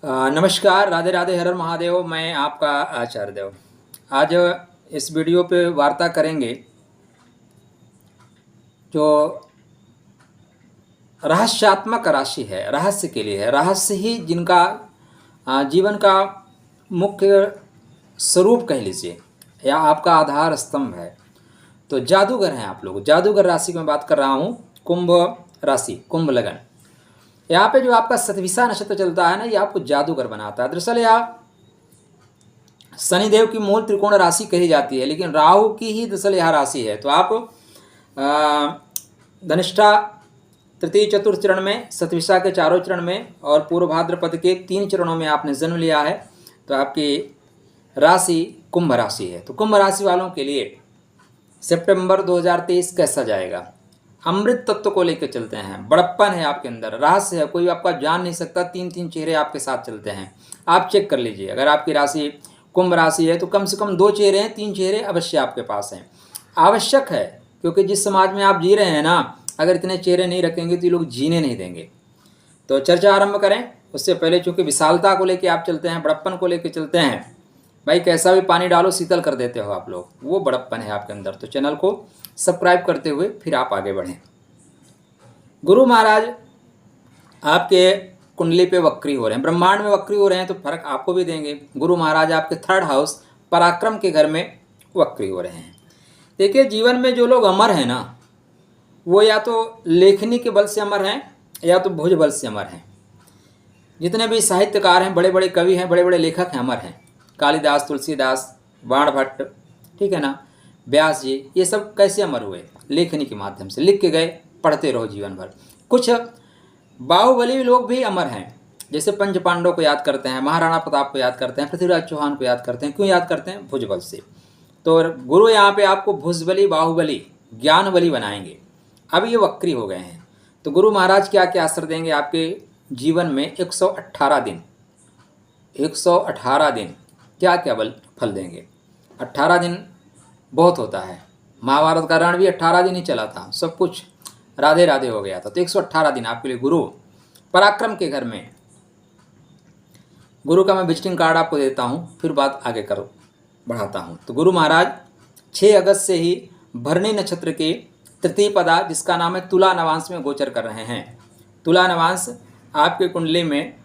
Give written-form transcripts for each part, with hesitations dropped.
नमस्कार, राधे राधे, हर हर महादेव। मैं आपका आचार्य देव। आज इस वीडियो पे वार्ता करेंगे जो रहस्यात्मक राशि है, रहस्य के लिए है। रहस्य ही जिनका जीवन का मुख्य स्वरूप कह लीजिए या आपका आधार स्तंभ है। तो जादूगर हैं आप लोग। जादूगर राशि की मैं बात कर रहा हूँ। कुंभ राशि, कुंभ लगन। यहाँ पे जो आपका सतविसा नक्षत्र चलता है ना, ये आपको जादूगर बनाता है। दरअसल यह शनिदेव की मूल त्रिकोण राशि कही जाती है, लेकिन राहु की ही दरअसल यह राशि है। तो आप धनिष्ठा तृतीय चतुर्थ चरण में, सतविसा के चारों चरण में और पूर्व भाद्रपद के 3 चरणों में आपने जन्म लिया है, तो आपकी राशि कुंभ राशि है। तो कुंभ राशि वालों के लिए सितंबर 2023 कैसा जाएगा? अमृत तत्व को लेकर चलते हैं। बड़प्पन है आपके अंदर, रहस्य है, कोई आपका जान नहीं सकता। 3 चेहरे आपके साथ चलते हैं। आप चेक कर लीजिए, अगर आपकी राशि कुंभ राशि है तो कम से कम 2 चेहरे हैं, 3 चेहरे अवश्य आपके पास हैं। आवश्यक है, क्योंकि जिस समाज में आप जी रहे हैं ना, अगर इतने चेहरे नहीं रखेंगे तो ये लोग जीने नहीं देंगे। तो चर्चा आरंभ करें। उससे पहले चूंकि विशालता को लेकर आप चलते हैं, बड़प्पन को लेकर चलते हैं। भाई कैसा भी पानी डालो शीतल कर देते हो आप लोग, वो बड़प्पन है आपके अंदर। तो चैनल को सब्सक्राइब करते हुए फिर आप आगे बढ़ें। गुरु महाराज आपके कुंडली पे वक्री हो रहे हैं, ब्रह्मांड में वक्री हो रहे हैं, तो फर्क आपको भी देंगे। गुरु महाराज आपके 3rd हाउस पराक्रम के घर में वक्री हो रहे हैं। देखिए, जीवन में जो लोग अमर हैं ना, वो या तो लेखनी के बल से अमर हैं या तो भुज बल से अमर हैं। जितने भी साहित्यकार हैं, बड़े बड़े कवि हैं, बड़े बड़े लेखक हैं, अमर हैं। कालिदास, तुलसीदास, बाण भट्ट, ठीक है ना, व्यास जी, ये सब कैसे अमर हुए? लेखनी के माध्यम से लिख के गए, पढ़ते रहो जीवन भर। कुछ बाहुबली लोग भी अमर हैं, जैसे पंच पांडव को याद करते हैं, महाराणा प्रताप को याद करते हैं, पृथ्वीराज चौहान को याद करते हैं। क्यों याद करते हैं? भुजबल से। तो गुरु यहाँ पे आपको भुजबली, बाहुबली, ज्ञानबली बनाएंगे। अब ये वक्री हो गए हैं, तो गुरु महाराज क्या क्या असर देंगे आपके जीवन में? 118 दिन, 118 दिन क्या क्या फल देंगे? 18 दिन बहुत होता है। महाभारत का रण भी 18 दिन ही चला था, सब कुछ राधे राधे हो गया था। तो 118 दिन आपके लिए गुरु पराक्रम के घर में। गुरु का मैं विजिटिंग कार्ड आपको देता हूँ, फिर बात आगे करो बढ़ाता हूँ। तो गुरु महाराज 6 अगस्त से ही भरणी नक्षत्र के तृतीय पदा, जिसका नाम है तुला नवांश, में गोचर कर रहे हैं। तुला नवांश आपके कुंडली में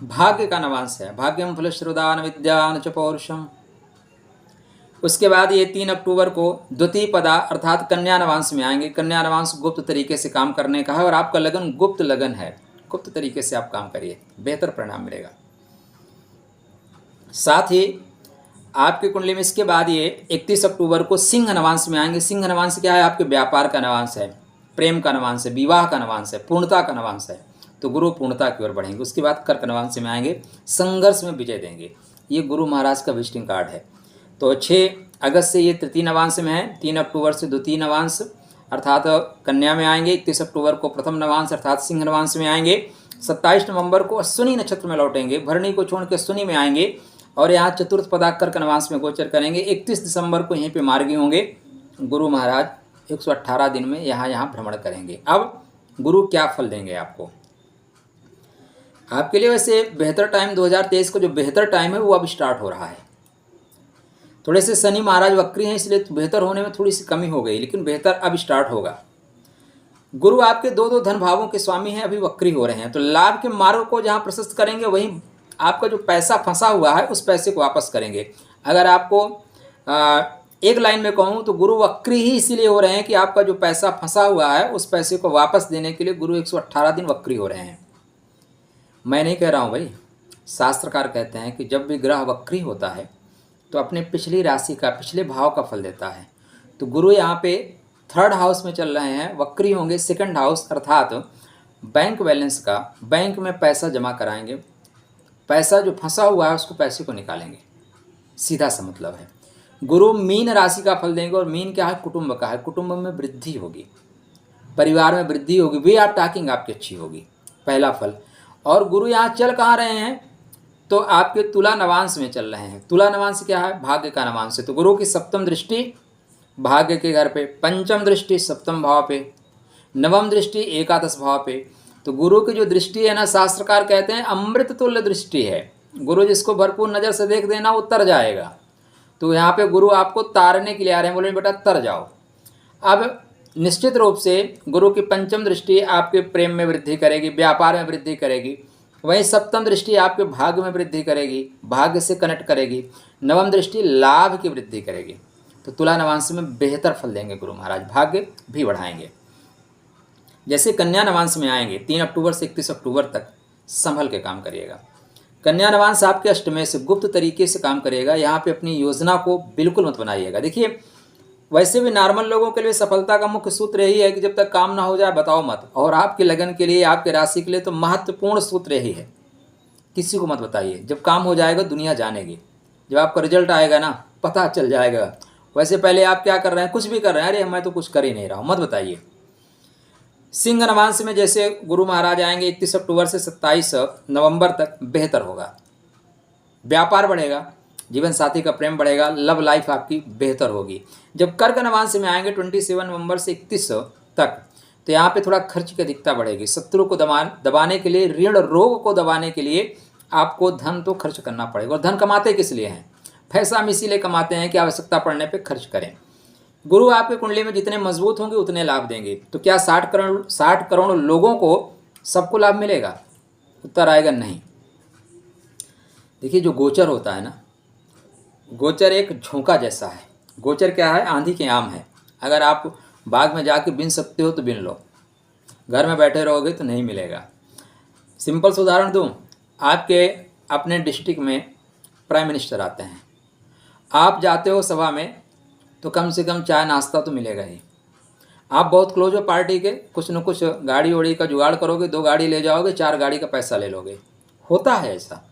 भाग्य का नवांश है। भाग्यम फलश्रुदान विद्यान च पौरुषम। उसके बाद ये 3 अक्टूबर को द्वितीय पदा अर्थात कन्या नवांश में आएंगे। कन्या नवांश गुप्त तरीके से काम करने का है, और आपका लगन गुप्त लगन है। गुप्त तरीके से आप काम करिए, बेहतर परिणाम मिलेगा। साथ ही आपकी कुंडली में इसके बाद ये 31 अक्टूबर को सिंह नवांश में आएंगे। सिंह नवांश क्या है? आपके व्यापार का नवांश है, प्रेम का नवांश है, विवाह का नवांश है, पूर्णता का नवांश है। तो गुरु पूर्णता की ओर बढ़ेंगे। उसके बाद कर्क नवांश में आएंगे, संघर्ष में विजय देंगे। ये गुरु महाराज का विजिटिंग कार्ड है। तो 6 अगस्त से ये तृतीय नवांश में है, 3 अक्टूबर से द्वितीय नवांश अर्थात कन्या में आएंगे, 31 अक्टूबर को प्रथम नवांश अर्थात सिंह नवांश में आएंगे, 27 नवंबर को अश्विनी नक्षत्र में लौटेंगे, भरणी को छोड़ के अश्विनी में आएंगे, और यहाँ चतुर्थ पदा कर्क नवांश में गोचर करेंगे। 31 दिसंबर को यहीं पे मार्गी होंगे। गुरु महाराज 118 दिन में यहाँ भ्रमण करेंगे। अब गुरु क्या फल देंगे आपको? आपके लिए वैसे बेहतर टाइम 2023 को जो बेहतर टाइम है वो अब स्टार्ट हो रहा है। थोड़े से शनि महाराज वक्री हैं, इसलिए बेहतर होने में थोड़ी सी कमी हो गई, लेकिन बेहतर अब स्टार्ट होगा। गुरु आपके 2 धन भावों के स्वामी हैं, अभी वक्री हो रहे हैं। तो लाभ के मार्ग को जहाँ प्रशस्त करेंगे, वहीं आपका जो पैसा फंसा हुआ है उस पैसे को वापस करेंगे। अगर आपको एक लाइन में कहूँ तो गुरु वक्री ही इसीलिए हो रहे हैं कि आपका जो पैसा फंसा हुआ है उस पैसे को वापस देने के लिए गुरु 118 दिन वक्री हो रहे हैं। मैं नहीं कह रहा हूँ भाई, शास्त्रकार कहते हैं कि जब भी ग्रह वक्री होता है तो अपने पिछली राशि का, पिछले भाव का फल देता है। तो गुरु यहाँ पे 3rd हाउस में चल रहे हैं, वक्री होंगे 2nd हाउस अर्थात बैंक बैलेंस का, बैंक में पैसा जमा कराएंगे। पैसा जो फंसा हुआ है उसको, पैसे को निकालेंगे, सीधा सा मतलब है। गुरु मीन राशि का फल देंगे, और मीन क्या है? कुटुंब का है। कुटुंब में वृद्धि होगी, परिवार में वृद्धि होगी, वे आप टाकिंग आपकी अच्छी होगी, पहला फल। और गुरु यहाँ चल कहाँ रहे हैं? तो आपके तुला नवांश में चल रहे हैं। तुला नवांश क्या है? भाग्य का नवांश है। तो गुरु की 7वीं दृष्टि भाग्य के घर पे, 5वीं दृष्टि 7वें भाव पे, 9वीं दृष्टि एकादश भाव पे, तो गुरु की जो दृष्टि है ना, शास्त्रकार कहते हैं अमृत तुल्य दृष्टि है। गुरु जिसको भरपूर नज़र से देख देना वो तर जाएगा। तो यहाँ पे गुरु आपको तारने के लिए आ रहे हैं, बोले बेटा तर जाओ। अब निश्चित रूप से गुरु की पंचम दृष्टि आपके प्रेम में वृद्धि करेगी, व्यापार में वृद्धि करेगी। वहीं सप्तम दृष्टि आपके भाग्य में वृद्धि करेगी, भाग्य से कनेक्ट करेगी। नवम दृष्टि लाभ की वृद्धि करेगी। तो तुला नवांश में बेहतर फल देंगे गुरु महाराज, भाग्य भी बढ़ाएंगे। जैसे कन्या नवांश में आएंगे 3 अक्टूबर से 31 अक्टूबर तक, संभल के काम करिएगा। कन्या नवांश आपके अष्टमेय से गुप्त तरीके से काम करेगा। यहाँ पे अपनी योजना को बिल्कुल मत बनाइएगा। देखिए वैसे भी नॉर्मल लोगों के लिए सफलता का मुख्य सूत्र यही है कि जब तक काम ना हो जाए बताओ मत। और आपके लगन के लिए, आपके राशि के लिए तो महत्वपूर्ण सूत्र यही है, किसी को मत बताइए। जब काम हो जाएगा दुनिया जानेगी, जब आपका रिजल्ट आएगा ना पता चल जाएगा। वैसे पहले आप क्या कर रहे हैं, कुछ भी कर रहे हैं, अरे मैं तो कुछ कर ही नहीं रहा हूँ, मत बताइए। सिंह नवांश में जैसे गुरु महाराज आएंगे 31 अक्टूबर से 27 नवंबर तक, बेहतर होगा, व्यापार बढ़ेगा, जीवन साथी का प्रेम बढ़ेगा, लव लाइफ आपकी बेहतर होगी। जब कर्क नवांश में आएंगे 27 नवंबर से 31 तक, तो यहाँ पे थोड़ा खर्च की अधिकता बढ़ेगी। शत्रु को दबाने के लिए, ऋण रोग को दबाने के लिए आपको धन तो खर्च करना पड़ेगा। और धन कमाते किस लिए हैं, पैसा हम इसीलिए कमाते हैं कि आवश्यकता पड़ने पे खर्च करें। गुरु आपकी कुंडली में जितने मजबूत होंगे उतने लाभ देंगे। तो क्या 60 करोड़ लोगों को सबको लाभ मिलेगा? उत्तर आएगा नहीं। देखिए जो गोचर होता है ना, गोचर एक झोंका जैसा है। गोचर क्या है? आंधी के आम है। अगर आप बाग में जाके बिन सकते हो तो बिन लो, घर में बैठे रहोगे तो नहीं मिलेगा। सिंपल सा उदाहरण दूँ, आपके अपने डिस्ट्रिक्ट में प्राइम मिनिस्टर आते हैं, आप जाते हो सभा में तो कम से कम चाय नाश्ता तो मिलेगा ही। आप बहुत क्लोज हो पार्टी के, कुछ न कुछ गाड़ी वाड़ी का जुगाड़ करोगे, 2 गाड़ी ले जाओगे, 4 गाड़ी का पैसा ले लोगे। होता है ऐसा।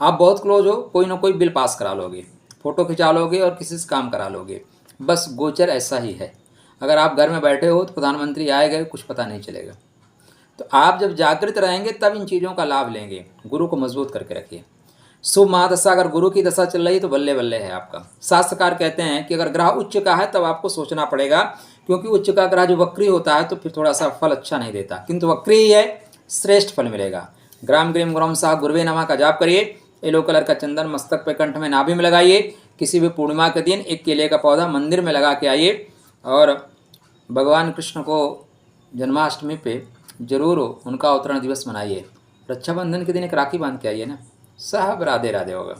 आप बहुत क्लोज हो, कोई ना कोई बिल पास करा लोगे, फ़ोटो खिंचा लोगे और किसी से काम करा लोगे। बस गोचर ऐसा ही है। अगर आप घर में बैठे हो तो प्रधानमंत्री आए गए कुछ पता नहीं चलेगा। तो आप जब जागृत रहेंगे तब इन चीज़ों का लाभ लेंगे। गुरु को मजबूत करके रखिए। शुभ महादशा अगर गुरु की दशा चल रही तो बल्ले बल्ले है आपका। शास्त्रकार कहते हैं कि अगर ग्रह उच्च का है तब आपको सोचना पड़ेगा, क्योंकि उच्च का ग्रह जो वक्री होता है तो फिर थोड़ा सा फल अच्छा नहीं देता, किंतु वक्री ही है, श्रेष्ठ फल मिलेगा। ग्राम ग्रीम ग्राम साह गुरुवे नमः का जाप करिए। येलो कलर का चंदन मस्तक पे, कंठ में, नाभि में लगाइए। किसी भी पूर्णिमा के दिन एक केले का पौधा मंदिर में लगा के आइए। और भगवान कृष्ण को जन्माष्टमी पे जरूर उनका अवतरण दिवस मनाइए। रक्षाबंधन के दिन एक राखी बांध के आइए ना। सब राधे राधे होगा।